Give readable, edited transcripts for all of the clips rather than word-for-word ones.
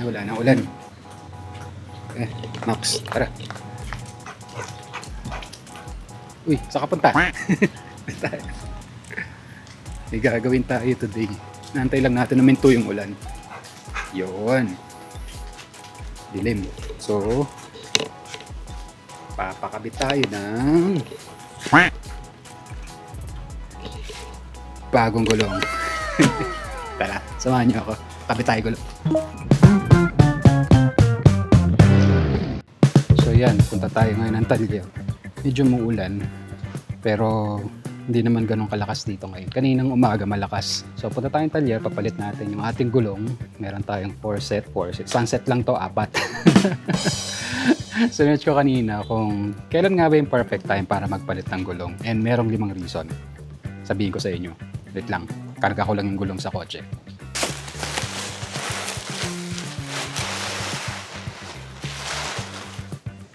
Wala nang ulan. Max, tara. Uy, saan ka punta? May gagawin tayo today. Naantay lang natin na minto yung ulan. Yun. Dilim. So, papakabit tayo ng bagong gulong. Tara, samahan niyo ako. Kabit tayo gulong. So yan, punta tayo ngayon ng Talyer. Medyo muulan, pero hindi naman ganun kalakas dito ngayon. Kaninang umaga malakas. So punta tayong Talyer, papalit natin yung ating gulong. Meron tayong 4 set. Sunset lang to, 4. Sinerch ko kanina kung kailan nga ba yung perfect time para magpalit ng gulong. And merong 5 reason. Sabihin ko sa inyo. Wait lang, karga ko lang yung gulong sa kotse.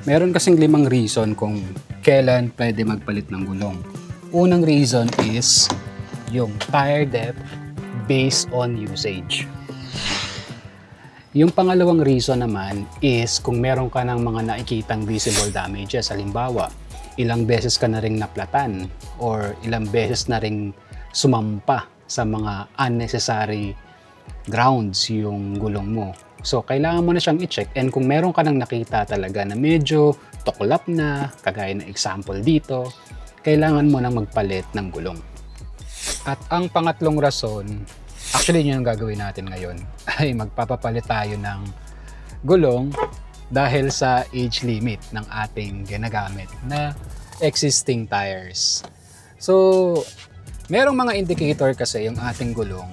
Meron kasing 5 reason kung kailan pwede magpalit ng gulong. Unang reason is yung tire depth based on usage. Yung pangalawang reason naman is kung meron ka ng mga nakikitang visible damages. Halimbawa, ilang beses ka na ring naplatan or ilang beses na ring sumampa sa mga unnecessary grounds yung gulong mo. So, kailangan mo na siyang i-check, and kung meron ka nang nakita talaga na medyo tuklap na, kagaya ng example dito, kailangan mo nang magpalit ng gulong. At ang pangatlong rason, actually yun ang gagawin natin ngayon, ay magpapapalit tayo ng gulong dahil sa age limit ng ating ginagamit na existing tires. So, merong mga indicator kasi yung ating gulong,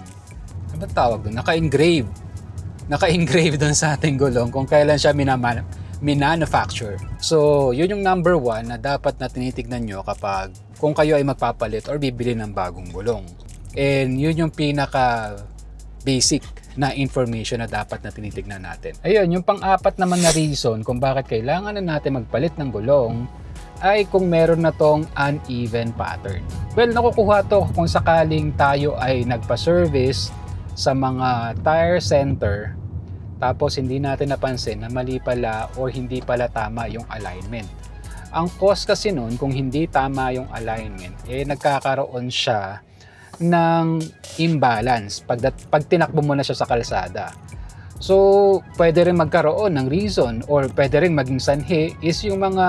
ano ba tawag doon? Naka-engrave doon sa ating gulong kung kailan siya minanufacture. So, yun yung number 1 na dapat na tinitignan nyo kapag kung kayo ay magpapalit or bibili ng bagong gulong. And yun yung pinaka basic na information na dapat na tinitignan natin. Ayun, yung pang-4 naman na reason kung bakit kailangan na natin magpalit ng gulong ay kung meron na tong uneven pattern. Well, nakukuha to kung sakaling tayo ay nagpa-service sa mga tire center tapos hindi natin napansin na mali pala or hindi pala tama yung alignment. Ang cause kasi nun, kung hindi tama yung alignment, nagkakaroon siya ng imbalance pag tinakbo mo na siya sa kalsada. So, pwede rin magkaroon ng reason or pwede rin maging sanhi is yung mga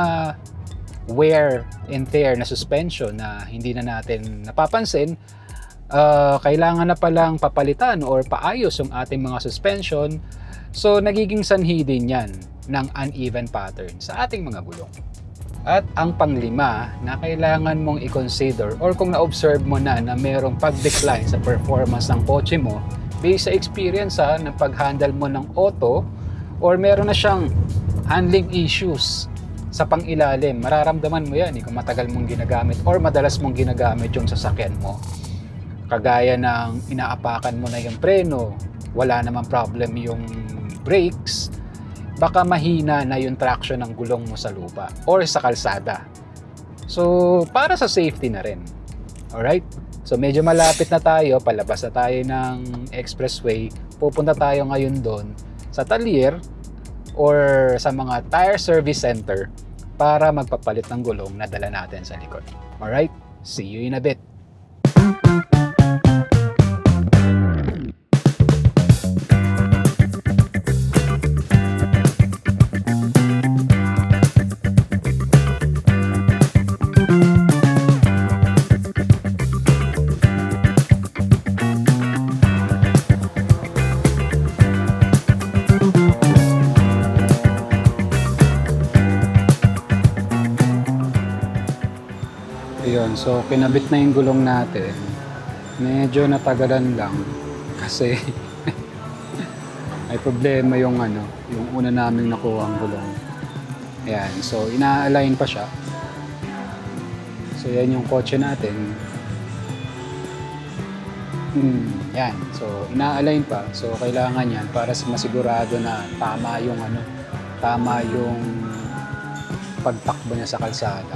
wear and tear na suspension na hindi na natin napapansin. Kailangan na palang papalitan or paayos yung ating mga suspension. So, nagiging sanhi din yan ng uneven pattern sa ating mga gulong. At ang panglima na kailangan mong i-consider or kung na-observe mo na merong pag-decline sa performance ng kotse mo based sa experience ng pag-handle mo ng auto or meron na siyang handling issues sa pang-ilalim, mararamdaman mo yan kung matagal mong ginagamit or madalas mong ginagamit yung sasakyan mo. Kagaya ng inaapakan mo na yung preno, wala namang problem yung brakes, baka mahina na yung traction ng gulong mo sa lupa or sa kalsada. So, para sa safety na rin. Alright? So, medyo malapit na tayo, palabas na tayo ng expressway, pupunta tayo ngayon doon sa Talyer or sa mga tire service center para magpapalit ng gulong na dala natin sa likod. Alright? See you in a bit. Ayun, so kinabit na yung gulong natin. Medyo natagalan lang kasi may problema yung yung una naming nakuha ang gulong. Ayan, so ina-align pa siya. So yan yung kotse natin. Yan, so ina-align pa. So kailangan yan para masigurado na tama yung pagtakbo niya sa kalsada.